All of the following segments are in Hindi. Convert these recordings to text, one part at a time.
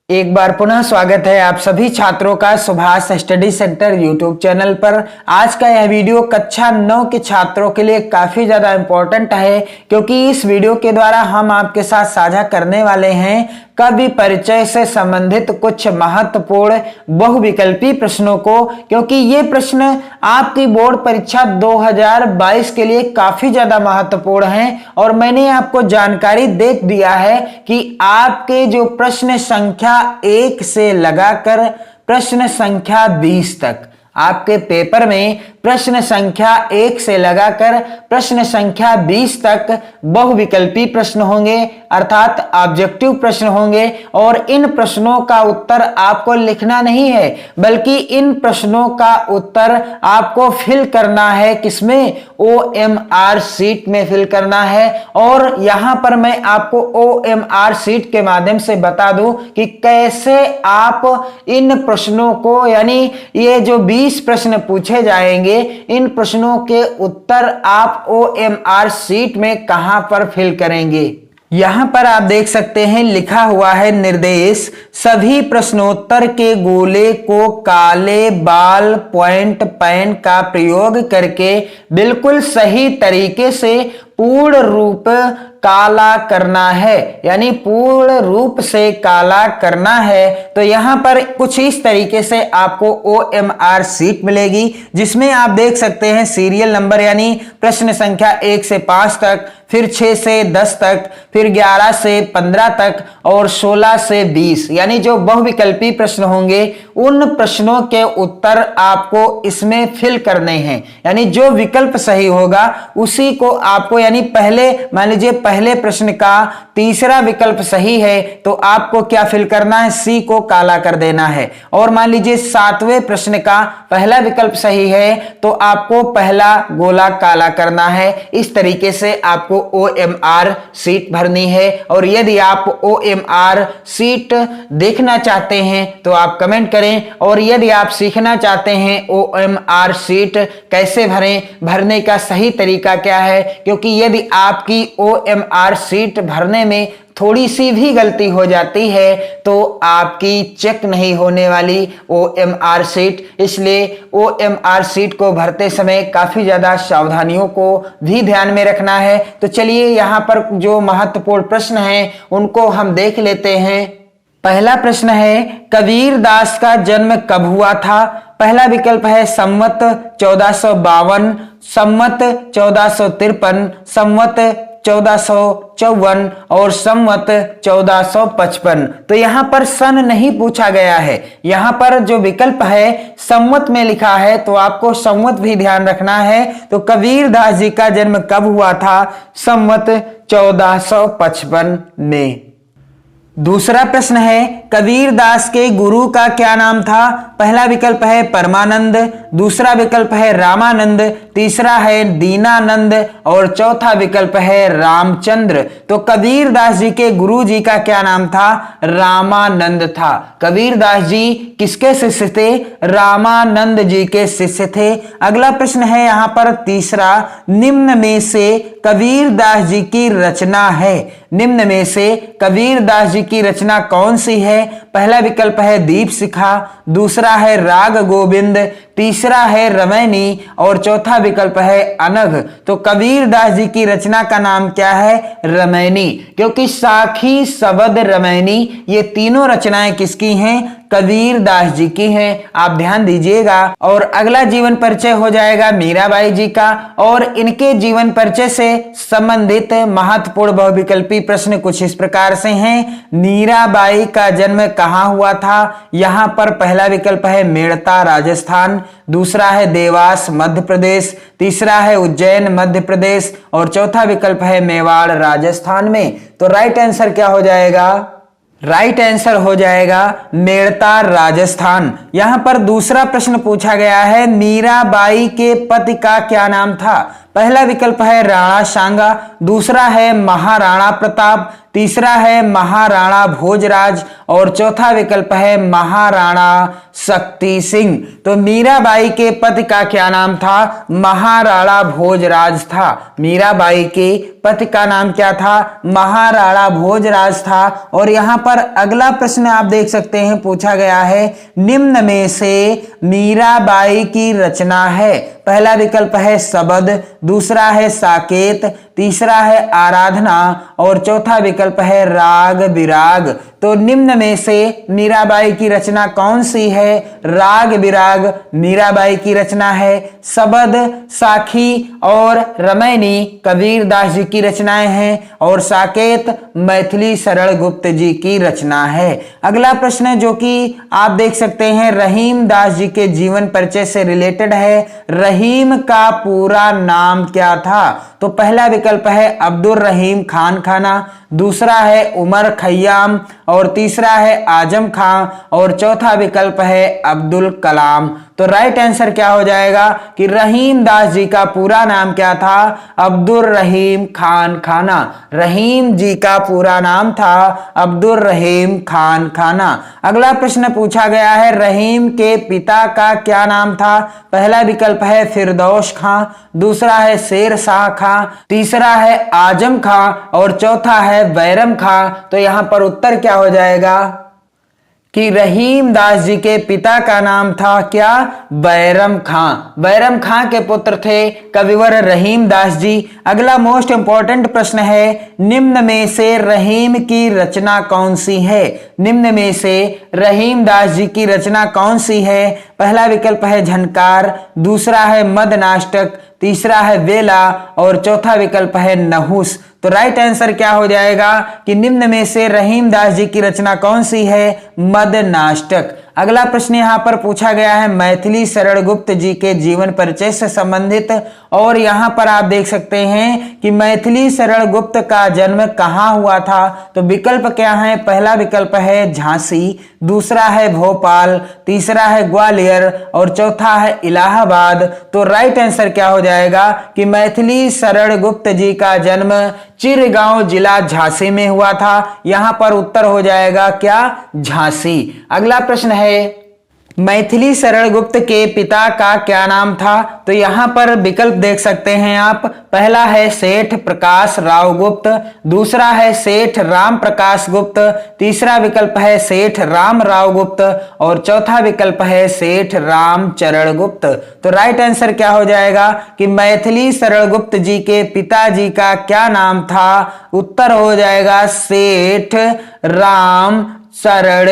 एक बार पुनः स्वागत है आप सभी छात्रों का Subhash study centre YouTube channel पर। आज का यह वीडियो कक्षा 9 के छात्रों के लिए काफी ज्यादा इंपॉर्टेंट है, क्योंकि इस वीडियो के द्वारा हम आपके साथ साझा करने वाले हैं कवि परिचय से संबंधित कुछ महत्वपूर्ण बहुविकल्पी प्रश्नों को, क्योंकि ये प्रश्न आपकी बोर्ड परीक्षा 2022 के लिए काफी ज्यादा महत्वपूर्ण हैं। और मैंने आपको जानकारी दे दिया है कि आपके जो प्रश्न संख्या 1 से लगाकर प्रश्न संख्या 20 तक आपके पेपर में प्रश्न संख्या 1 से लगाकर प्रश्न संख्या 20 तक बहुविकल्पी प्रश्न होंगे, अर्थात ऑब्जेक्टिव प्रश्न होंगे। और इन प्रश्नों का उत्तर आपको लिखना नहीं है, बल्कि इन प्रश्नों का उत्तर आपको फिल करना है। किसमें? OMR शीट में फिल करना है। और यहां पर मैं आपको OMR शीट के माध्यम से बता दूं कि कैसे आप इन प्रश्नों को, यानी ये जो 20 प्रश्न पूछे जाएंगे, इन प्रश्नों के उत्तर आप OMR शीट में कहां पर फिल करेंगे। यहां पर आप देख सकते हैं लिखा हुआ है निर्देश, सभी प्रश्नोत्तर के गोले को काले बाल पॉइंट पेन का प्रयोग करके बिल्कुल सही तरीके से पूर्ण रूप काला करना है, यानी पूर्ण रूप से काला करना है। तो यहां पर कुछ इस तरीके से आपको OMR शीट मिलेगी, जिसमें आप देख सकते हैं सीरियल नंबर, यानी प्रश्न संख्या 1 से 5 तक, फिर 6 से 10 तक, फिर 11 से 15 तक और 16 से 20, यानी जो बहुविकल्पी प्रश्न होंगे उन प्रश्नों के उत्तर आपको इसमें फिल करने हैं। यानी जो विकल्प सही होगा उसी को आपको, यानी पहले मान लीजिए पहले प्रश्न का तीसरा विकल्प सही है तो आपको क्या फिल करना है? सी को काला कर देना है। और मान लीजिए 7वें प्रश्न का पहला विकल्प सही है तो आपको पहला गोला काला करना है। इस तरीके से आपको OMR शीट भरनी है। और यदि आप OMR शीट देखना चाहते हैं तो आप कमेंट करें, और यदि आप सीखना चाहते हैं OMR शीट कैसे भरें, भरने का सही तरीका क्या है, क्योंकि यदि आपकी OMR शीट भरने में थोड़ी सी भी गलती हो जाती है तो आपकी चेक नहीं होने वाली OMR शीट। इसलिए OMR शीट को भरते समय काफी ज्यादा सावधानियों को भी ध्यान में रखना है। तो चलिए यहाँ पर जो महत्वपूर्ण प्रश्न हैं उनको हम देख लेते हैं। पहला प्रश्न है, कबीर दास का जन्म कब हुआ था? पहला विकल्प है संवत 1452, संवत 1453, संवत 1454 और संवत 1455। तो यहां पर सन नहीं पूछा गया है, यहां पर जो विकल्प है संवत में लिखा है, तो आपको संवत भी ध्यान रखना है। तो कबीर दास जी का जन्म कब हुआ था? संवत 1455 में। दूसरा प्रश्न है, कबीर दास के गुरु का क्या नाम था? पहला विकल्प है परमानंद, दूसरा विकल्प है रामानंद, तीसरा है दीनानंद और चौथा विकल्प है रामचंद्र। तो कबीर दास जी के गुरु जी का क्या नाम था? रामानंद था। कबीर दास जी किसके शिष्य थे? रामानंद जी के शिष्य थे। अगला प्रश्न है यहाँ पर तीसरा, निम्न में से कबीर दास जी की रचना है, निम्न में से कबीर दास जी की रचना कौन सी है? पहला विकल्प है दीप शिखा, दूसरा है राग गोविंद, तीसरा है रमैनी और चौथा विकल्प है अनघ। तो कबीर दास जी की रचना का नाम क्या है? रमैनी, क्योंकि साखी शबद रमैनी ये तीनों रचनाएं किसकी हैं? कबीर दास जी की हैं। आप ध्यान दीजिएगा। और अगला जीवन परिचय हो जाएगा मीराबाई जी का, और इनके जीवन परिचय से संबंधित महत्वपूर्ण बहुविकल्पी प्रश्न कुछ इस प्रकार से हैं। मीराबाई का जन्म कहाँ हुआ था? यहाँ पर पहला विकल्प है मेड़ता राजस्थान, दूसरा है देवास मध्य प्रदेश, तीसरा है उज्जैन मध्य प्रदेश और चौथा विकल्प है मेवाड़ राजस्थान में। तो राइट आंसर क्या हो जाएगा? राइट आंसर हो जाएगा मेड़ता राजस्थान। यहां पर दूसरा प्रश्न पूछा गया है, मीराबाई के पति का क्या नाम था? पहला विकल्प है राणा सांगा, दूसरा है महाराणा प्रताप, तीसरा है महाराणा भोजराज और चौथा विकल्प है महाराणा शक्ति सिंह। तो मीराबाई के पति का क्या नाम था? महाराणा भोजराज था। मीराबाई के पति का नाम क्या था? महाराणा भोजराज था। और यहां पर अगला प्रश्न आप देख सकते हैं, पूछा गया है निम्न में से मीराबाई की रचना है। पहला विकल्प है शबद, दूसरा है साकेत, तीसरा है आराधना और चौथा विकल्प है राग विराग। तो निम्न में से मीराबाई की रचना कौन सी है? राग विराग मीराबाई की रचना है। शबद, साखी और रमैनी कबीरदास जी की रचनाएं हैं और साकेत मैथिली सरल गुप्त जी की रचना है। अगला प्रश्न जो कि आप देख सकते हैं रहीम दास जी के जीवन परिचय से रिलेटेड है। रहीम का पूरा नाम क्या था? तो पहला विकल्प है अब्दुल रहीम खान खाना, दूसरा है उमर खय्याम और तीसरा है आजम खां और चौथा विकल्प है अब्दुल कलाम। तो राइट आंसर क्या हो जाएगा कि रहीम दास जी का पूरा नाम क्या था? अब्दुल रहीम खान खाना। रहीम जी का पूरा नाम था अब्दुल रहीम खान खाना। अगला प्रश्न पूछा गया है रहीम के पिता का क्या नाम था? पहला विकल्प है फिरदौस खां, दूसरा है शेर शाह खां, तीसरा है आजम खां और चौथा है बैरम खां। तो यहां पर उत्तर क्या हो जाएगा कि रहीम दास जी के पिता का नाम था क्या? बैरम खां। बैरम खां के पुत्र थे कविवर रहीम दास जी। अगला मोस्ट इंपॉर्टेंट प्रश्न है निम्न में से रहीम की रचना कौन सी है? निम्न में से रहीम दास जी की रचना कौन सी है? पहला विकल्प है झनकार, दूसरा है मदनाष्टक, तीसरा है वेला और चौथा विकल्प है नहुस। तो राइट आंसर क्या हो जाएगा कि निम्न में से रहीम दास जी की रचना कौन सी है? मदनाष्टक। अगला प्रश्न यहां पर पूछा गया है मैथिली शरण गुप्त जी के जीवन परिचय से संबंधित और यहां पर आप देख सकते हैं कि मैथिली शरण गुप्त का जन्म कहां हुआ था? तो विकल्प क्या है? पहला विकल्प है झांसी, दूसरा है भोपाल, तीसरा है ग्वालियर और चौथा है इलाहाबाद। तो राइट आंसर क्या हो जाएगा कि मैथिली शरण गुप्त जी का जन्म चिरगांव जिला झांसी में हुआ था। यहां पर उत्तर हो जाएगा क्या? झांसी। अगला प्रश्न है मैथिली शरण गुप्त के पिता का क्या नाम था? तो यहां पर विकल्प देख सकते हैं आप। पहला है सेठ प्रकाश राव गुप्त, दूसरा है सेठ राम प्रकाश गुप्त, तीसरा विकल्प है सेठ राम राव गुप्त और चौथा विकल्प है सेठ रामचरण गुप्त। तो राइट आंसर क्या हो जाएगा कि मैथिली शरण गुप्त जी के पिताजी का क्या नाम था? उत्तर हो जाएगा सेठ राम शरण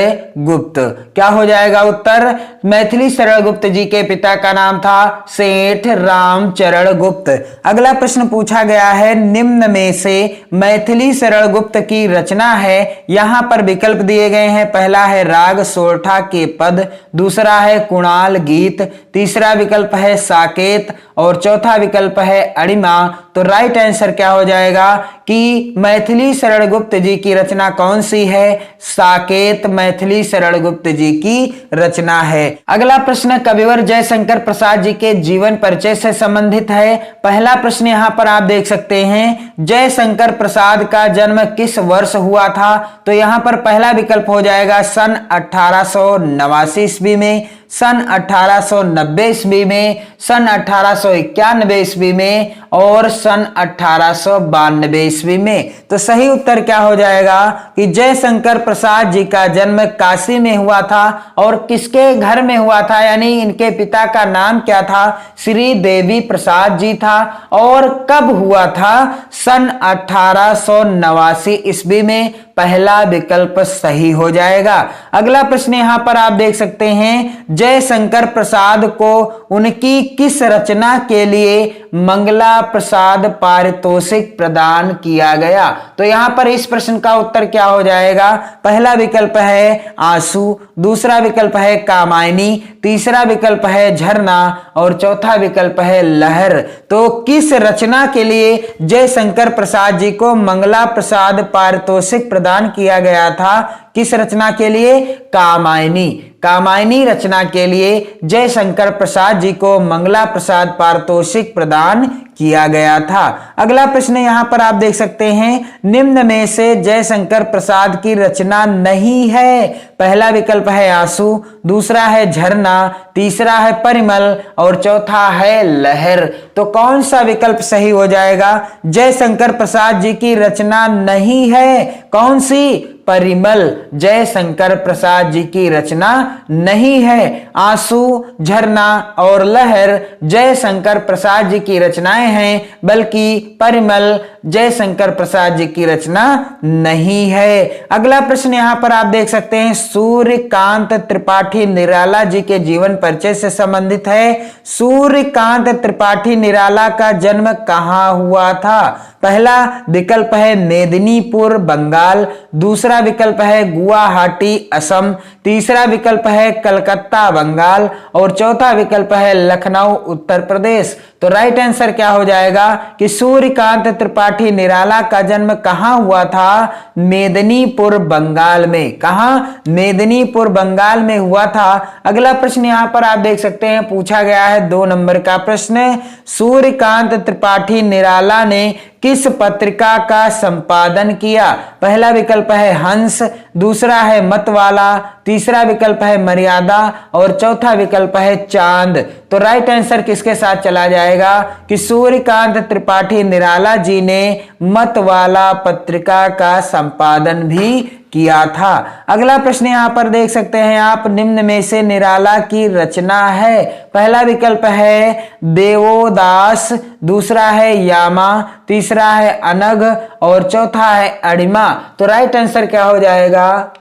गुप्त। क्या हो जाएगा उत्तर? मैथिली शरण गुप्त जी के पिता का नाम था सेठ रामचरण गुप्त। अगला प्रश्न पूछा गया है निम्न में से मैथिली शरण गुप्त की रचना है। यहां पर विकल्प दिए गए हैं। पहला है राग सोरठा के पद, दूसरा है कुणाल गीत, तीसरा विकल्प है साकेत और चौथा विकल्प है अणिमा। तो राइट आंसर क्या हो जाएगा कि मैथिली शरण गुप्त जी की रचना कौन सी है? साकेत मैथिली शरण गुप्त जी की रचना है। अगला प्रश्न कविवर जयशंकर प्रसाद जी के जीवन परिचय से संबंधित है। पहला प्रश्न यहां पर आप देख सकते हैं जयशंकर प्रसाद का जन्म किस वर्ष हुआ था? तो यहां पर पहला विकल्प हो जाएगा सन 1889 ईस्वी में, सन 1890 ईस्वी में, सन 1891 ईस्वी में और सन 1892 ईस्वी में। तो सही उत्तर क्या हो जाएगा कि जयशंकर प्रसाद जी का जन्म काशी में हुआ था और किसके घर में हुआ था? यानी इनके पिता का नाम क्या था? श्री देवी प्रसाद जी था। और कब हुआ था? सन 1889 ईस्वी में। पहला विकल्प सही हो जाएगा। अगला प्रश्न यहां पर आप देख सकते हैं जयशंकर प्रसाद को उनकी किस रचना के लिए मंगला प्रसाद पारितोषिक प्रदान किया गया? तो यहां पर इस प्रश्न का उत्तर क्या हो जाएगा? पहला विकल्प है आंसू, दूसरा विकल्प है कामायनी, तीसरा विकल्प है झरना और चौथा विकल्प है लहर। तो किस रचना के लिए जयशंकर प्रसाद जी को मंगला प्रसाद पारितोषिक प्रदान किया गया था? किस रचना के लिए? कामायनी। कामायनी रचना के लिए जयशंकर प्रसाद जी को मंगला प्रसाद पारितोषिक प्रदान किया गया था। अगला प्रश्न यहां पर आप देख सकते हैं, निम्न में से जयशंकर प्रसाद की रचना नहीं है। पहला विकल्प है आंसू, दूसरा है झरना, तीसरा है परिमल और चौथा है लहर। तो कौन सा विकल्प सही हो जाएगा? जयशंकर प्रसाद जी की रचना नहीं है। कौन सी? परिमल। जयशंकर प्रसाद जी की रचना नहीं है। आंसू, झरना और लहर जयशंकर प्रसाद जी की रचनाएं हैं, बल्कि परिमल जयशंकर प्रसाद जी की रचना नहीं है। अगला प्रश्न यहां पर आप देख सकते हैं, सूर्यकांत त्रिपाठी निराला जी के जीवन परिचय से संबंधित है। सूर्यकांत त्रिपाठी निराला का जन्म कहां हुआ था? पहला विकल्प है मेदिनीपुर बंगाल, दूसरा विकल्प है गुवाहाटी असम, तीसरा विकल्प है कलकत्ता बंगाल और चौथा विकल्प है लखनऊ उत्तर प्रदेश। तो राइट आंसर क्या हो जाएगा कि सूर्यकांत त्रिपाठी निराला का जन्म कहां हुआ था? मेदिनीपुर बंगाल में। कहां? मेदिनीपुर बंगाल में हुआ था। अगला प्रश्न यहां पर आप देख सकते हैं, पूछा गया है 2 नंबर का प्रश्न, सूर्यकांत त्रिपाठी निराला ने किस पत्रिका का संपादन किया? पहला विकल्प है हंस, दूसरा है मतवाला, तीसरा विकल्प है मर्यादा और चौथा विकल्प है चांद। तो राइट आंसर किसके साथ चला जाएगा कि सूर्यकांत त्रिपाठी निराला जी ने मतवाला पत्रिका का संपादन भी किया था। अगला प्रश्न यहां पर देख सकते हैं आप, निम्न में से निराला की रचना है। पहला विकल्प है देवोदास, दूसरा है यामा, तीसरा है अनग और चौथा है अणिमा। तो राइट आंसर क्या हो जाएगा?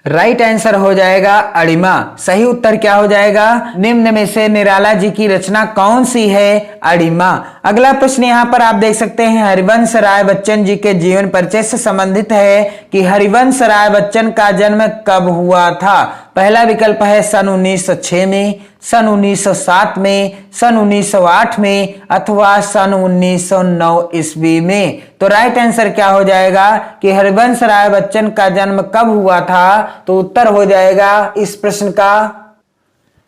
राइट आंसर हो जाएगा अणिमा। सही उत्तर क्या हो जाएगा? निम्न में से निराला जी की रचना कौन सी है? अणिमा। अगला प्रश्न यहां पर आप देख सकते हैं, हरिवंश राय बच्चन जी के जीवन परिचय से संबंधित है कि हरिवंश राय बच्चन का जन्म कब हुआ था? पहला विकल्प है सन 1906 में, सन 1907 में, सन 1908 में अथवा सन 1909 ईस्वी में। तो राइट आंसर क्या हो जाएगा कि हरिवंश राय बच्चन का जन्म कब हुआ था? तो उत्तर हो जाएगा इस प्रश्न का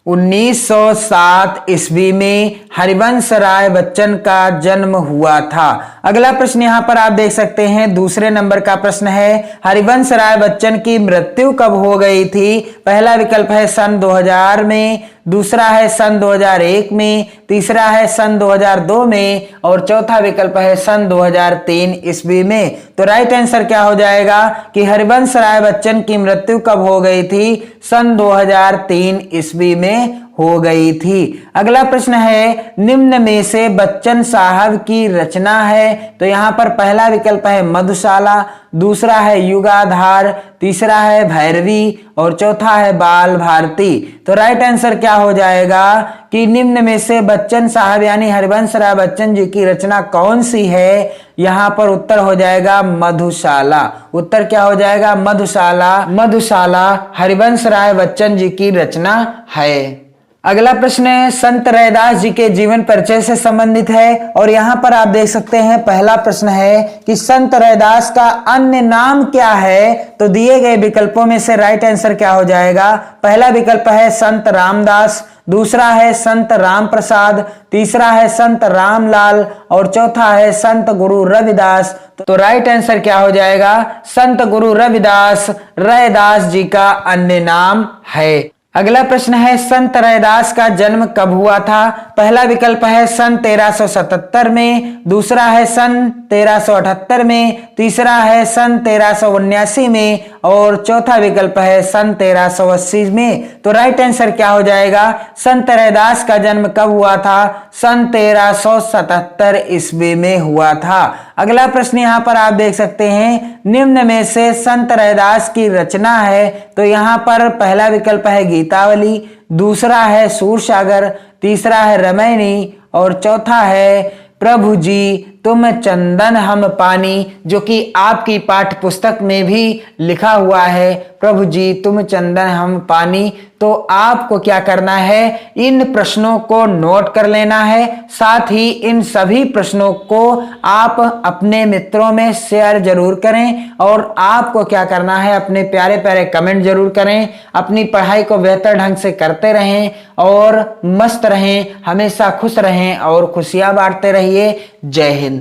1907 ईस्वी में हरिवंश राय बच्चन का जन्म हुआ था। अगला प्रश्न यहां पर आप देख सकते हैं, दूसरे नंबर का प्रश्न है, हरिवंश राय बच्चन की मृत्यु कब हो गई थी? पहला विकल्प है सन 2000 में, दूसरा है सन 2001 में, तीसरा है सन 2002 में और चौथा विकल्प है सन 2003 ईस्वी में। तो राइट आंसर क्या हो जाएगा कि हरिवंश राय बच्चन की मृत्यु कब हो गई थी? सन 2003 ईस्वी में हो गई थी। अगला प्रश्न है, निम्न में से बच्चन साहब की रचना है। तो यहां पर पहला विकल्प है मधुशाला, दूसरा है युगाधार, तीसरा है भैरवी और चौथा है बाल भारती। तो राइट आंसर क्या हो जाएगा कि निम्न में से बच्चन साहब यानी हरिवंश राय बच्चन जी की रचना कौन सी है? यहां पर उत्तर हो जाएगा मधुशाला। उत्तर क्या हो जाएगा? मधुशाला। मधुशाला हरिवंश राय बच्चन जी की रचना है। अगला प्रश्न है, संत रैदास जी के जीवन परिचय से संबंधित है और यहां पर आप देख सकते हैं, पहला प्रश्न है कि संत रैदास का अन्य नाम क्या है? तो दिए गए विकल्पों में से राइट आंसर क्या हो जाएगा? पहला विकल्प है संत रामदास, दूसरा है संत राम प्रसाद, तीसरा है संत रामलाल और चौथा है संत गुरु रविदास। तो राइट आंसर क्या हो जाएगा? संत गुरु रविदास रैदास जी का अन्य नाम है। अगला प्रश्न है, संत रैदास का जन्म कब हुआ था? पहला विकल्प है सन 1377 में, दूसरा है सन 1378 में, तीसरा है सन 1379 में और चौथा विकल्प है सन 1380 में। तो राइट आंसर क्या हो जाएगा? संत रैदास का जन्म कब हुआ था? सन 1377 ईस्वी में हुआ था। अगला प्रश्न यहां पर आप देख सकते हैं, निम्न में से संत रैदास की रचना है। तो यहां पर पहला विकल्प है गीतावली, दूसरा है सूरसागर, तीसरा है रामायणी और चौथा है प्रभु जी तुम चंदन हम पानी, जो कि आपकी पाठ्य पुस्तक में भी लिखा हुआ है। प्रभु जी तुम चंदन हम पानी। तो आपको क्या करना है, इन प्रश्नों को नोट कर लेना है, साथ ही इन सभी प्रश्नों को आप अपने मित्रों में शेयर जरूर करें। और आपको क्या करना है, अपने प्यारे प्यारे कमेंट जरूर करें। अपनी पढ़ाई को बेहतर ढंग से करते रहें और मस्त रहें, हमेशा खुश रहें और खुशियां बांटते रहिए। जय हिंद।